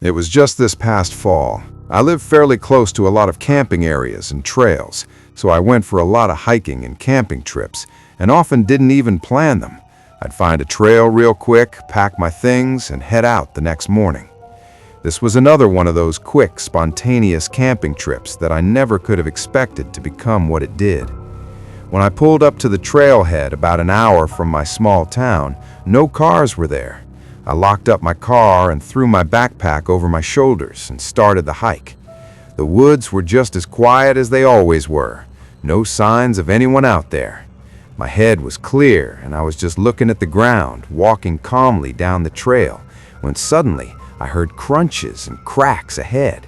It was just this past fall. I live fairly close to a lot of camping areas and trails, so I went for a lot of hiking and camping trips, and often didn't even plan them. I'd find a trail real quick, pack my things, and head out the next morning. This was another one of those quick, spontaneous camping trips that I never could have expected to become what it did. When I pulled up to the trailhead about an hour from my small town, no cars were there. I locked up my car and threw my backpack over my shoulders and started the hike. The woods were just as quiet as they always were. No signs of anyone out there. My head was clear and I was just looking at the ground, walking calmly down the trail, when suddenly I heard crunches and cracks ahead.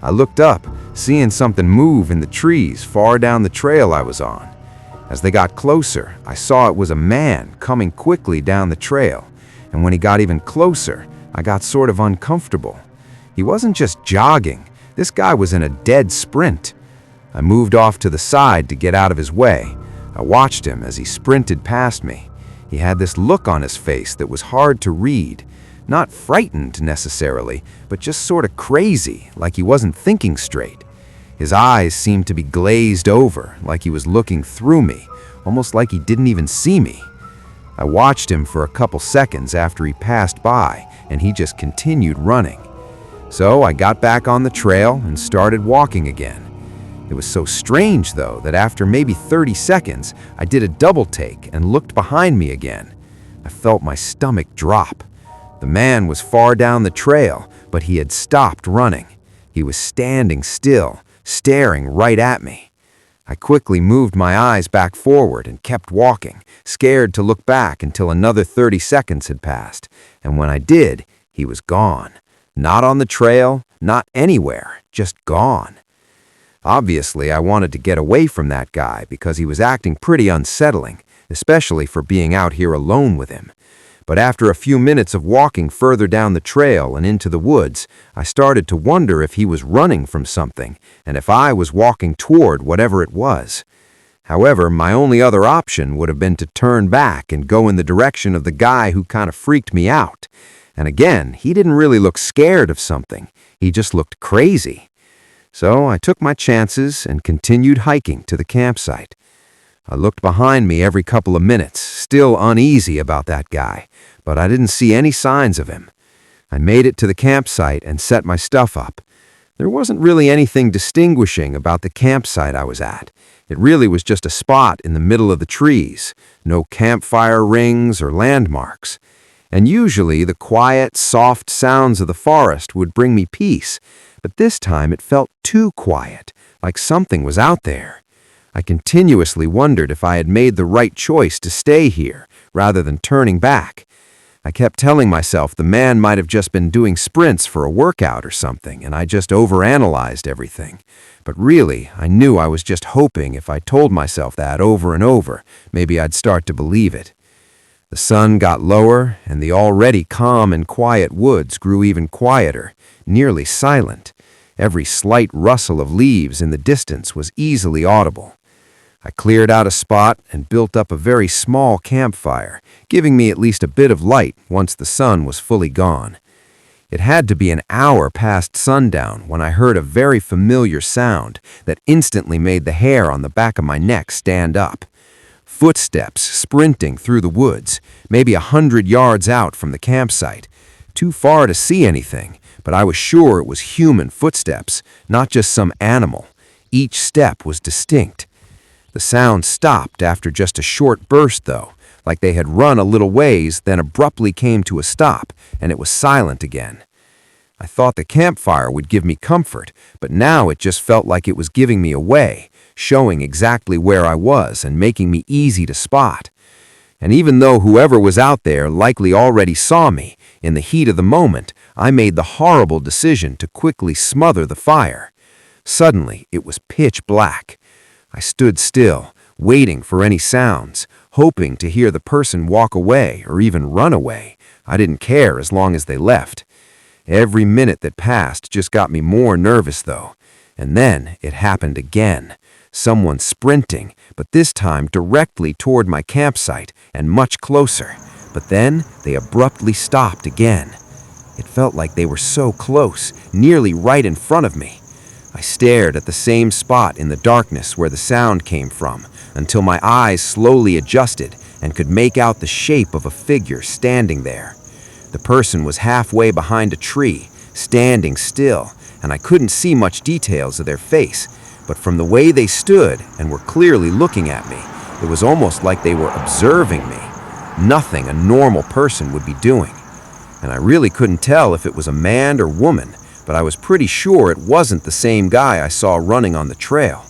I looked up, seeing something move in the trees far down the trail I was on. As they got closer, I saw it was a man coming quickly down the trail. And when he got even closer, I got sort of uncomfortable. He wasn't just jogging. This guy was in a dead sprint. I moved off to the side to get out of his way. I watched him as he sprinted past me. He had this look on his face that was hard to read. Not frightened necessarily, but just sort of crazy, like he wasn't thinking straight. His eyes seemed to be glazed over, like he was looking through me, almost like he didn't even see me. I watched him for a couple seconds after he passed by, and he just continued running. So I got back on the trail and started walking again. It was so strange, though, that after maybe 30 seconds, I did a double take and looked behind me again. I felt my stomach drop. The man was far down the trail, but he had stopped running. He was standing still, staring right at me. I quickly moved my eyes back forward and kept walking, scared to look back until another 30 seconds had passed. And when I did, he was gone. Not on the trail, not anywhere, just gone. Obviously, I wanted to get away from that guy because he was acting pretty unsettling, especially for being out here alone with him. But after a few minutes of walking further down the trail and into the woods, I started to wonder if he was running from something and if I was walking toward whatever it was. However, my only other option would have been to turn back and go in the direction of the guy who kind of freaked me out. And again, he didn't really look scared of something. He just looked crazy. So I took my chances and continued hiking to the campsite. I looked behind me every couple of minutes, still uneasy about that guy, but I didn't see any signs of him. I made it to the campsite and set my stuff up. There wasn't really anything distinguishing about the campsite I was at. It really was just a spot in the middle of the trees, no campfire rings or landmarks. And usually the quiet, soft sounds of the forest would bring me peace, but this time it felt too quiet, like something was out there. I continuously wondered if I had made the right choice to stay here, rather than turning back. I kept telling myself the man might have just been doing sprints for a workout or something, and I just overanalyzed everything. But really, I knew I was just hoping if I told myself that over and over, maybe I'd start to believe it. The sun got lower, and the already calm and quiet woods grew even quieter, nearly silent. Every slight rustle of leaves in the distance was easily audible. I cleared out a spot and built up a very small campfire, giving me at least a bit of light once the sun was fully gone. It had to be an hour past sundown when I heard a very familiar sound that instantly made the hair on the back of my neck stand up. Footsteps sprinting through the woods, maybe 100 yards out from the campsite. Too far to see anything, but I was sure it was human footsteps, not just some animal. Each step was distinct. The sound stopped after just a short burst, though, like they had run a little ways, then abruptly came to a stop, and it was silent again. I thought the campfire would give me comfort, but now it just felt like it was giving me away, showing exactly where I was and making me easy to spot. And even though whoever was out there likely already saw me, in the heat of the moment, I made the horrible decision to quickly smother the fire. Suddenly, it was pitch black. I stood still, waiting for any sounds, hoping to hear the person walk away or even run away. I didn't care as long as they left. Every minute that passed just got me more nervous, though. And then it happened again. Someone sprinting, but this time directly toward my campsite and much closer. But then they abruptly stopped again. It felt like they were so close, nearly right in front of me. I stared at the same spot in the darkness where the sound came from until my eyes slowly adjusted and could make out the shape of a figure standing there. The person was halfway behind a tree, standing still, and I couldn't see much details of their face, but from the way they stood and were clearly looking at me, it was almost like they were observing me. Nothing a normal person would be doing. And I really couldn't tell if it was a man or woman, but I was pretty sure it wasn't the same guy I saw running on the trail.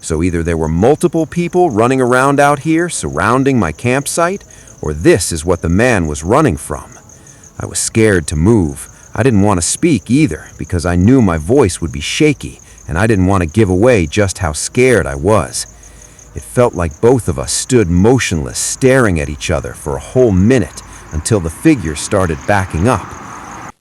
So either there were multiple people running around out here surrounding my campsite, or this is what the man was running from. I was scared to move. I didn't want to speak either because I knew my voice would be shaky, and I didn't want to give away just how scared I was. It felt like both of us stood motionless, staring at each other for a whole minute until the figure started backing up.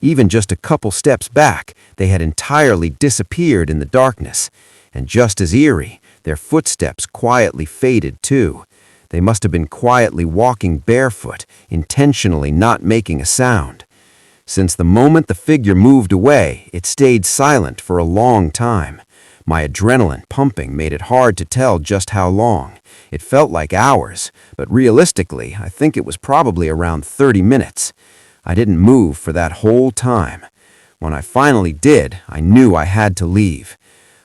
Even just a couple steps back, they had entirely disappeared in the darkness, and just as eerie, their footsteps quietly faded too. They must have been quietly walking barefoot, intentionally not making a sound. Since the moment the figure moved away, it stayed silent for a long time. My adrenaline pumping made it hard to tell just how long. It felt like hours, but realistically, I think it was probably around 30 minutes. I didn't move for that whole time. When I finally did, I knew I had to leave.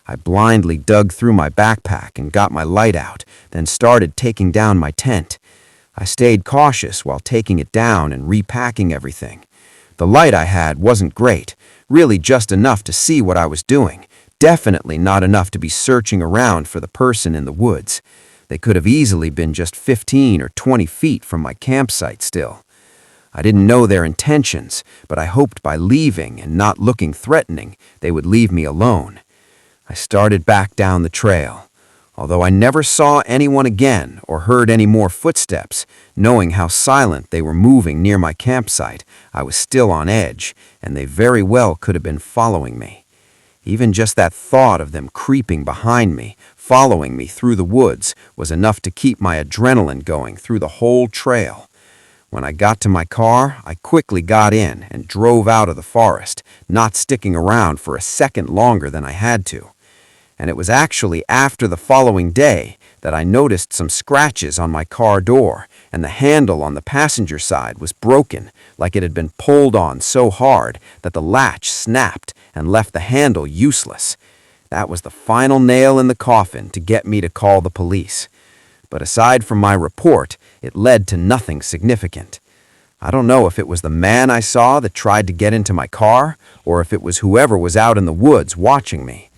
I blindly dug through my backpack and got my light out, then started taking down my tent. I stayed cautious while taking it down and repacking everything. The light I had wasn't great, really just enough to see what I was doing. Definitely not enough to be searching around for the person in the woods. They could have easily been just 15 or 20 feet from my campsite still. I didn't know their intentions, but I hoped by leaving and not looking threatening, they would leave me alone. I started back down the trail. Although I never saw anyone again or heard any more footsteps, knowing how silent they were moving near my campsite, I was still on edge, and they very well could have been following me. Even just that thought of them creeping behind me, following me through the woods, was enough to keep my adrenaline going through the whole trail. When I got to my car, I quickly got in and drove out of the forest, not sticking around for a second longer than I had to. And it was actually after the following day that I noticed some scratches on my car door, and the handle on the passenger side was broken, like it had been pulled on so hard that the latch snapped and left the handle useless. That was the final nail in the coffin to get me to call the police. But aside from my report, it led to nothing significant. I don't know if it was the man I saw that tried to get into my car, or if it was whoever was out in the woods watching me.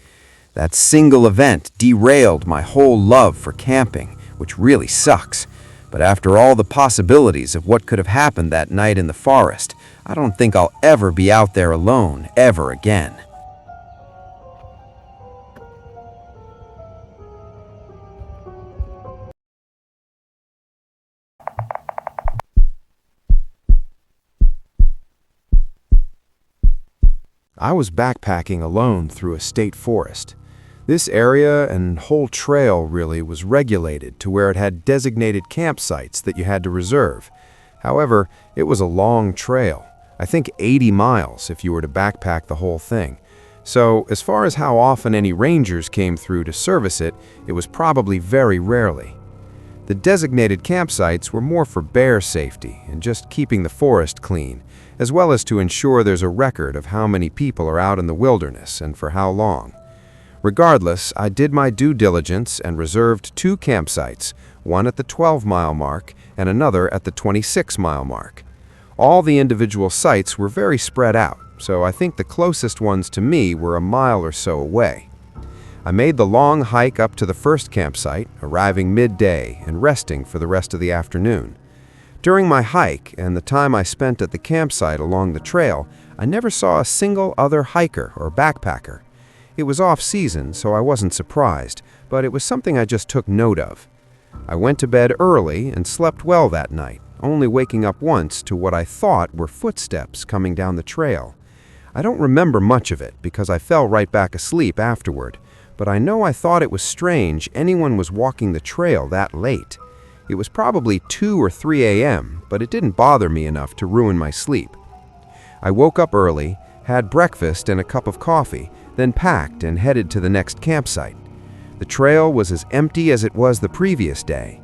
That single event derailed my whole love for camping, which really sucks. But after all the possibilities of what could have happened that night in the forest, I don't think I'll ever be out there alone ever again. I was backpacking alone through a state forest. This area and whole trail really was regulated to where it had designated campsites that you had to reserve. However, it was a long trail, I think 80 miles if you were to backpack the whole thing. So as far as how often any rangers came through to service it, it was probably very rarely. The designated campsites were more for bear safety and just keeping the forest clean, as well as to ensure there's a record of how many people are out in the wilderness and for how long. Regardless, I did my due diligence and reserved 2 campsites, one at the 12-mile mark and another at the 26-mile mark. All the individual sites were very spread out, so I think the closest ones to me were a mile or so away. I made the long hike up to the first campsite, arriving midday and resting for the rest of the afternoon. During my hike and the time I spent at the campsite along the trail, I never saw a single other hiker or backpacker. It was off-season, so I wasn't surprised, but it was something I just took note of. I went to bed early and slept well that night, only waking up once to what I thought were footsteps coming down the trail. I don't remember much of it because I fell right back asleep afterward, but I know I thought it was strange anyone was walking the trail that late. It was probably 2 or 3 a.m., but it didn't bother me enough to ruin my sleep. I woke up early, had breakfast and a cup of coffee, then packed and headed to the next campsite. The trail was as empty as it was the previous day.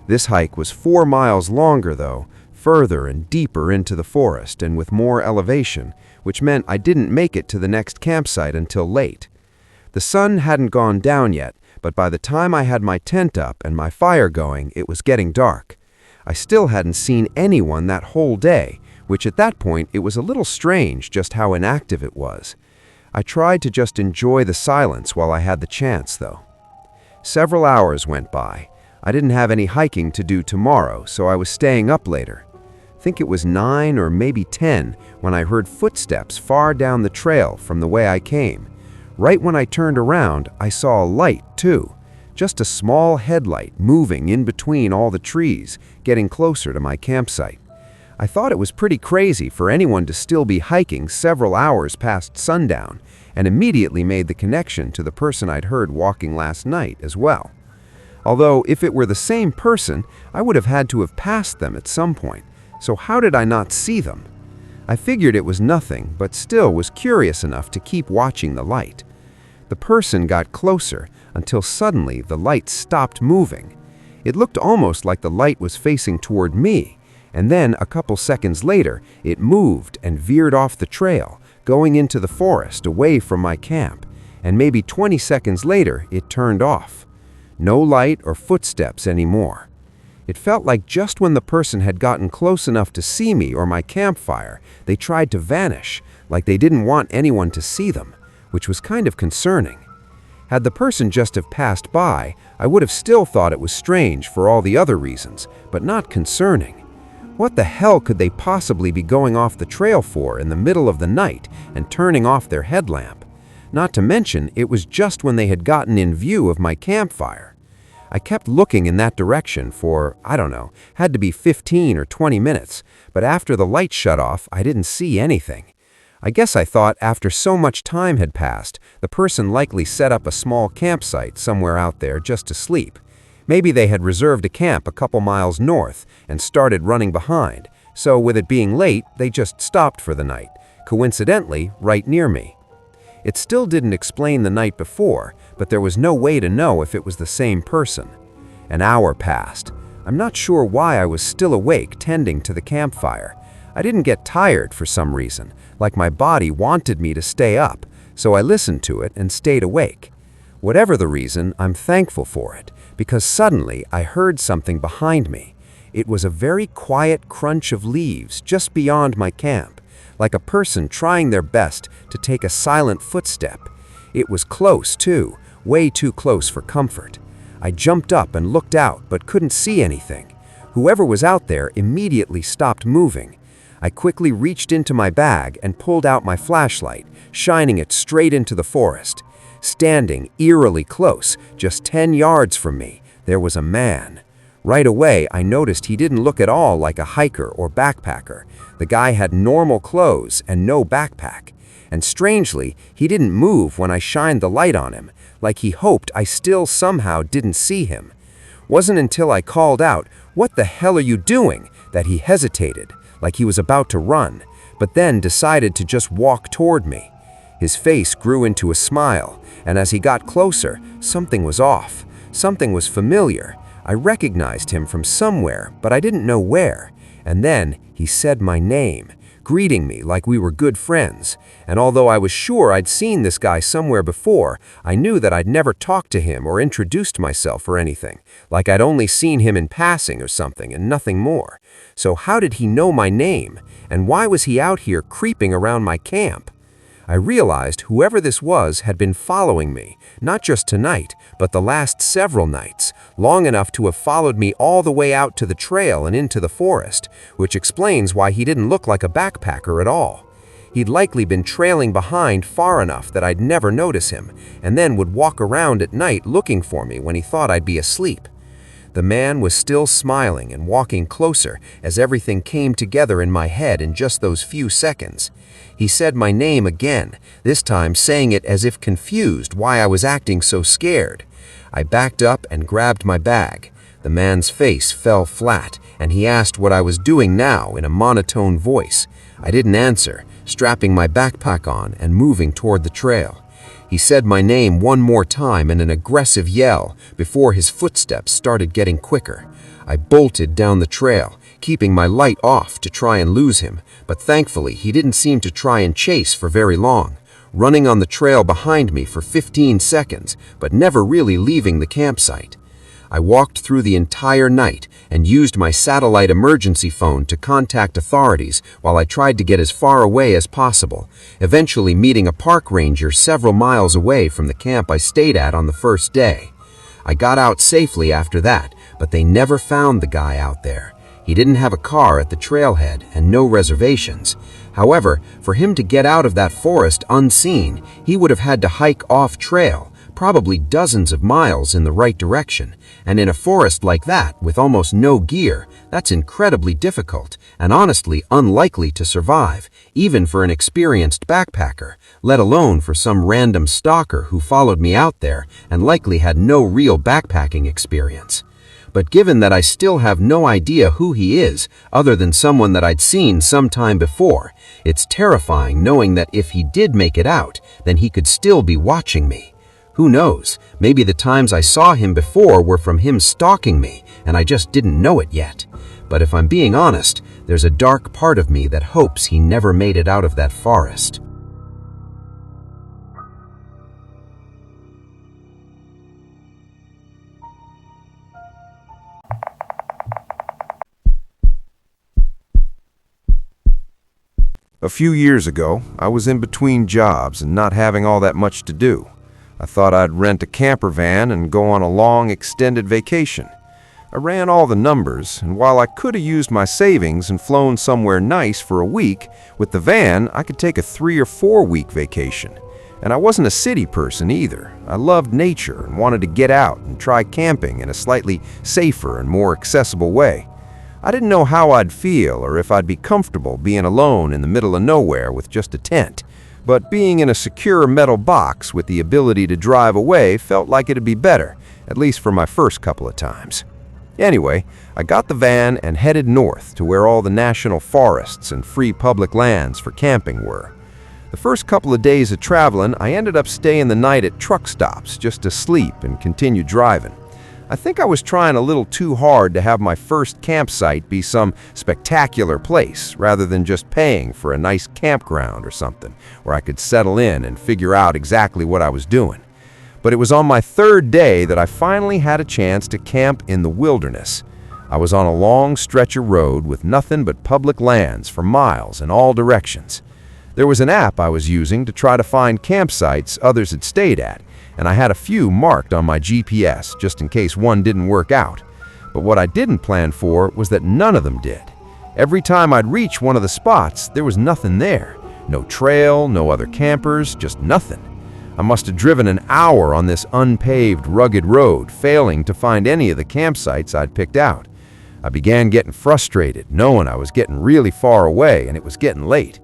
This hike was 4 miles longer though, further and deeper into the forest and with more elevation, which meant I didn't make it to the next campsite until late. The sun hadn't gone down yet, but by the time I had my tent up and my fire going, it was getting dark. I still hadn't seen anyone that whole day, which at that point it was a little strange just how inactive it was. I tried to just enjoy the silence while I had the chance, though. Several hours went by. I didn't have any hiking to do tomorrow, so I was staying up later. I think it was 9 or maybe 10 when I heard footsteps far down the trail from the way I came. Right when I turned around, I saw a light, too. Just a small headlight moving in between all the trees, getting closer to my campsite. I thought it was pretty crazy for anyone to still be hiking several hours past sundown, and immediately made the connection to the person I'd heard walking last night as well. Although, if it were the same person, I would have had to have passed them at some point, so how did I not see them? I figured it was nothing, but still was curious enough to keep watching the light. The person got closer until suddenly the light stopped moving. It looked almost like the light was facing toward me, and then a couple seconds later, it moved and veered off the trail, going into the forest away from my camp, and maybe 20 seconds later, it turned off. No light or footsteps anymore. It felt like just when the person had gotten close enough to see me or my campfire, they tried to vanish, like they didn't want anyone to see them, which was kind of concerning. Had the person just have passed by, I would have still thought it was strange for all the other reasons, but not concerning. What the hell could they possibly be going off the trail for in the middle of the night and turning off their headlamp? Not to mention, it was just when they had gotten in view of my campfire. I kept looking in that direction for, I don't know, had to be 15 or 20 minutes, but after the light shut off, I didn't see anything. I guess I thought after so much time had passed, the person likely set up a small campsite somewhere out there just to sleep. Maybe they had reserved a camp a couple miles north and started running behind, so with it being late, they just stopped for the night, coincidentally right near me. It still didn't explain the night before, but there was no way to know if it was the same person. An hour passed. I'm not sure why I was still awake tending to the campfire. I didn't get tired for some reason, like my body wanted me to stay up, so I listened to it and stayed awake. Whatever the reason, I'm thankful for it, because suddenly I heard something behind me. It was a very quiet crunch of leaves just beyond my camp, like a person trying their best to take a silent footstep. It was close too, way too close for comfort. I jumped up and looked out but couldn't see anything. Whoever was out there immediately stopped moving. I quickly reached into my bag and pulled out my flashlight, shining it straight into the forest. Standing eerily close, just 10 yards from me, there was a man. Right away, I noticed he didn't look at all like a hiker or backpacker. The guy had normal clothes and no backpack. And strangely, he didn't move when I shined the light on him, like he hoped I still somehow didn't see him. Wasn't until I called out, "What the hell are you doing?" that he hesitated, like he was about to run, but then decided to just walk toward me. His face grew into a smile, and as he got closer, something was off. Something was familiar. I recognized him from somewhere, but I didn't know where. And then he said my name, greeting me like we were good friends. And although I was sure I'd seen this guy somewhere before, I knew that I'd never talked to him or introduced myself or anything, like I'd only seen him in passing or something and nothing more. So how did he know my name? And why was he out here creeping around my camp? I realized whoever this was had been following me, not just tonight, but the last several nights, long enough to have followed me all the way out to the trail and into the forest, which explains why he didn't look like a backpacker at all. He'd likely been trailing behind far enough that I'd never notice him, and then would walk around at night looking for me when he thought I'd be asleep. The man was still smiling and walking closer as everything came together in my head in just those few seconds. He said my name again, this time saying it as if confused why I was acting so scared. I backed up and grabbed my bag. The man's face fell flat, and he asked what I was doing now in a monotone voice. I didn't answer, strapping my backpack on and moving toward the trail. He said my name one more time in an aggressive yell before his footsteps started getting quicker. I bolted down the trail, keeping my light off to try and lose him, but thankfully he didn't seem to try and chase for very long, running on the trail behind me for 15 seconds, but never really leaving the campsite. I walked through the entire night and used my satellite emergency phone to contact authorities while I tried to get as far away as possible, eventually meeting a park ranger several miles away from the camp I stayed at on the first day. I got out safely after that, but they never found the guy out there. He didn't have a car at the trailhead and no reservations. However, for him to get out of that forest unseen, he would have had to hike off-trail, probably dozens of miles in the right direction. And in a forest like that, with almost no gear, that's incredibly difficult and honestly unlikely to survive, even for an experienced backpacker, let alone for some random stalker who followed me out there and likely had no real backpacking experience. But given that I still have no idea who he is, other than someone that I'd seen some time before, it's terrifying knowing that if he did make it out, then he could still be watching me. Who knows, maybe the times I saw him before were from him stalking me, and I just didn't know it yet. But if I'm being honest, there's a dark part of me that hopes he never made it out of that forest. A few years ago, I was in between jobs and not having all that much to do. I thought I'd rent a camper van and go on a long, extended vacation. I ran all the numbers, and while I could have used my savings and flown somewhere nice for a week, with the van, I could take a 3 or 4 week vacation. And I wasn't a city person either. I loved nature and wanted to get out and try camping in a slightly safer and more accessible way. I didn't know how I'd feel or if I'd be comfortable being alone in the middle of nowhere with just a tent. But being in a secure metal box with the ability to drive away felt like it'd be better, at least for my first couple of times. Anyway, I got the van and headed north to where all the national forests and free public lands for camping were. The first couple of days of traveling, I ended up staying the night at truck stops just to sleep and continue driving. I think I was trying a little too hard to have my first campsite be some spectacular place rather than just paying for a nice campground or something where I could settle in and figure out exactly what I was doing. But it was on my third day that I finally had a chance to camp in the wilderness. I was on a long stretch of road with nothing but public lands for miles in all directions. There was an app I was using to try to find campsites others had stayed at, and I had a few marked on my GPS just in case one didn't work out. But what I didn't plan for was that none of them did. Every time I'd reach one of the spots, there was nothing there. No trail, no other campers, just nothing. I must have driven an hour on this unpaved, rugged road, failing to find any of the campsites I'd picked out. I began getting frustrated, knowing I was getting really far away and it was getting late.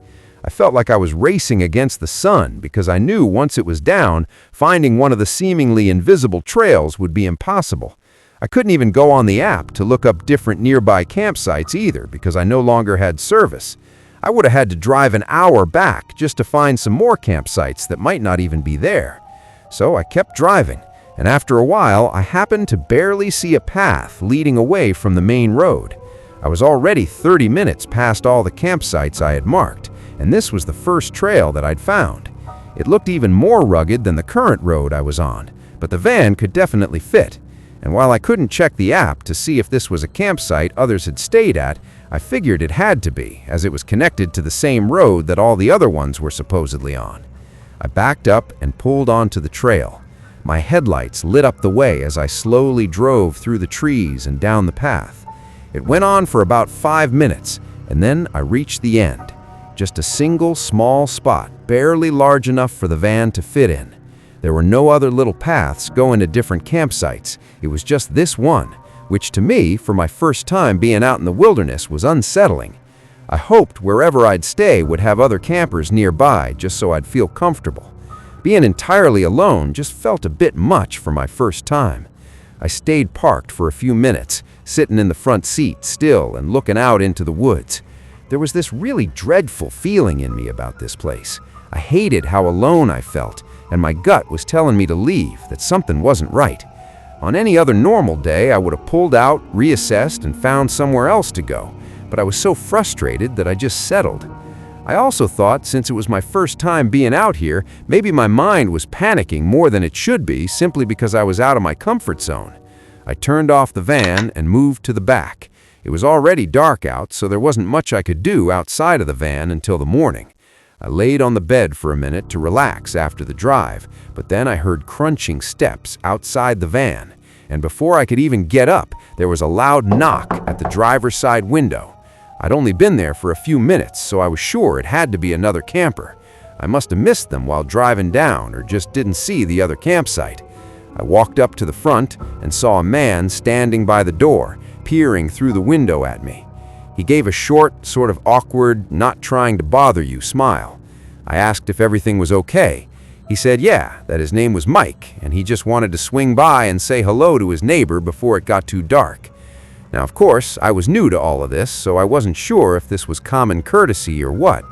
I felt like I was racing against the sun because I knew once it was down, finding one of the seemingly invisible trails would be impossible. I couldn't even go on the app to look up different nearby campsites either because I no longer had service. I would have had to drive an hour back just to find some more campsites that might not even be there. So I kept driving, and after a while, I happened to barely see a path leading away from the main road. I was already 30 minutes past all the campsites I had marked, and this was the first trail that I'd found. It looked even more rugged than the current road I was on, but the van could definitely fit. And while I couldn't check the app to see if this was a campsite others had stayed at, I figured it had to be, as it was connected to the same road that all the other ones were supposedly on. I backed up and pulled onto the trail. My headlights lit up the way as I slowly drove through the trees and down the path. It went on for about 5 minutes, and then I reached the end. Just a single small spot, barely large enough for the van to fit in. There were no other little paths going to different campsites. It was just this one, which to me, for my first time being out in the wilderness, was unsettling. I hoped wherever I'd stay would have other campers nearby just so I'd feel comfortable. Being entirely alone just felt a bit much for my first time. I stayed parked for a few minutes, sitting in the front seat still and looking out into the woods. There was this really dreadful feeling in me about this place. I hated how alone I felt, and my gut was telling me to leave, that something wasn't right. On any other normal day, I would have pulled out, reassessed, and found somewhere else to go, but I was so frustrated that I just settled. I also thought, since it was my first time being out here, maybe my mind was panicking more than it should be simply because I was out of my comfort zone. I turned off the van and moved to the back. It was already dark out, so there wasn't much I could do outside of the van until the morning. I laid on the bed for a minute to relax after the drive, but then I heard crunching steps outside the van, and before I could even get up, there was a loud knock at the driver's side window. I'd only been there for a few minutes, so I was sure it had to be another camper. I must have missed them while driving down or just didn't see the other campsite. I walked up to the front and saw a man standing by the door, peering through the window at me. He gave a short, sort of awkward, not trying to bother you smile. I asked if everything was okay. He said yeah, that his name was Mike, and he just wanted to swing by and say hello to his neighbor before it got too dark. Now, of course, I was new to all of this, so I wasn't sure if this was common courtesy or what.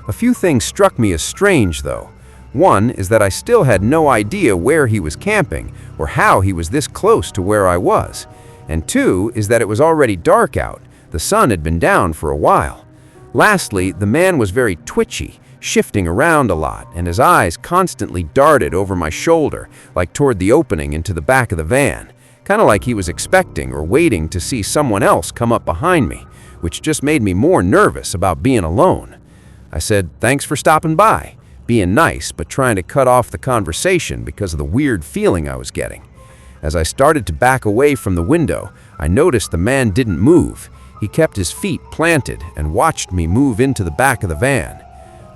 A few things struck me as strange, though. One is that I still had no idea where he was camping or how he was this close to where I was. And two is that it was already dark out. The sun had been down for a while. Lastly, the man was very twitchy, shifting around a lot, and his eyes constantly darted over my shoulder, like toward the opening into the back of the van. Kind of like he was expecting or waiting to see someone else come up behind me, which just made me more nervous about being alone. I said, "Thanks for stopping by," being nice but trying to cut off the conversation because of the weird feeling I was getting. As I started to back away from the window, I noticed the man didn't move. He kept his feet planted and watched me move into the back of the van.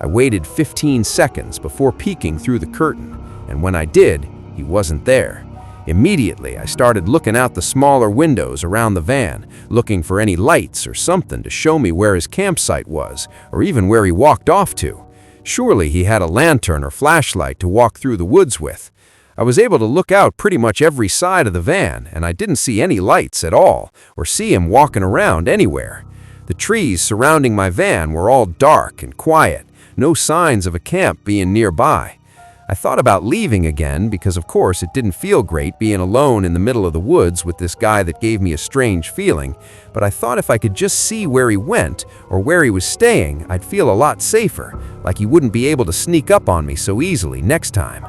I waited 15 seconds before peeking through the curtain, and when I did, he wasn't there. Immediately, I started looking out the smaller windows around the van, looking for any lights or something to show me where his campsite was, or even where he walked off to. Surely he had a lantern or flashlight to walk through the woods with. I was able to look out pretty much every side of the van, and I didn't see any lights at all, or see him walking around anywhere. The trees surrounding my van were all dark and quiet, no signs of a camp being nearby. I thought about leaving again because, of course, it didn't feel great being alone in the middle of the woods with this guy that gave me a strange feeling, but I thought if I could just see where he went or where he was staying, I'd feel a lot safer, like he wouldn't be able to sneak up on me so easily next time.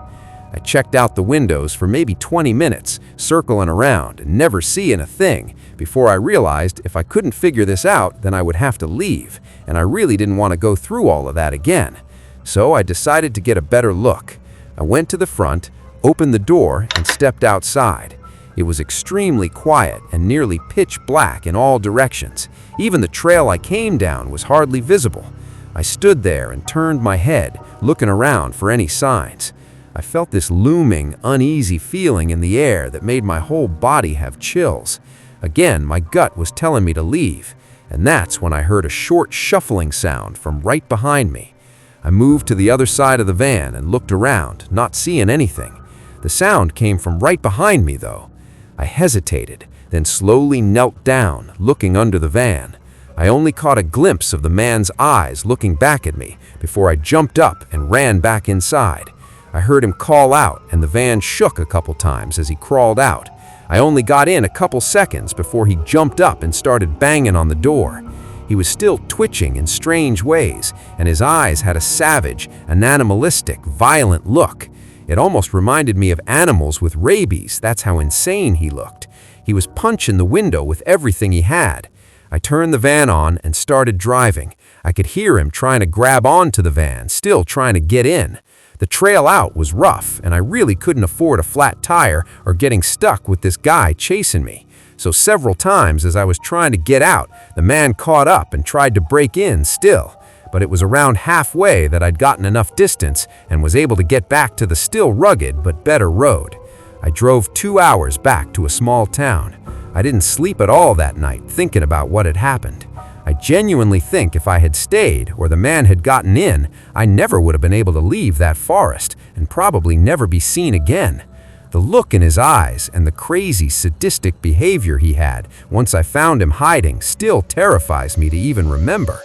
I checked out the windows for maybe 20 minutes, circling around and never seeing a thing, before I realized if I couldn't figure this out, then I would have to leave, and I really didn't want to go through all of that again. So I decided to get a better look. I went to the front, opened the door, and stepped outside. It was extremely quiet and nearly pitch black in all directions. Even the trail I came down was hardly visible. I stood there and turned my head, looking around for any signs. I felt this looming, uneasy feeling in the air that made my whole body have chills. Again, my gut was telling me to leave, and that's when I heard a short shuffling sound from right behind me. I moved to the other side of the van and looked around, not seeing anything. The sound came from right behind me, though. I hesitated, then slowly knelt down, looking under the van. I only caught a glimpse of the man's eyes looking back at me before I jumped up and ran back inside. I heard him call out, and the van shook a couple times as he crawled out. I only got in a couple seconds before he jumped up and started banging on the door. He was still twitching in strange ways, and his eyes had a savage, an animalistic, violent look. It almost reminded me of animals with rabies. That's how insane he looked. He was punching the window with everything he had. I turned the van on and started driving. I could hear him trying to grab onto the van, still trying to get in. The trail out was rough, and I really couldn't afford a flat tire or getting stuck with this guy chasing me. So several times as I was trying to get out, the man caught up and tried to break in still. But it was around halfway that I'd gotten enough distance and was able to get back to the still rugged but better road. I drove 2 hours back to a small town. I didn't sleep at all that night thinking about what had happened. I genuinely think if I had stayed or the man had gotten in, I never would have been able to leave that forest and probably never be seen again. The look in his eyes and the crazy, sadistic behavior he had once I found him hiding still terrifies me to even remember.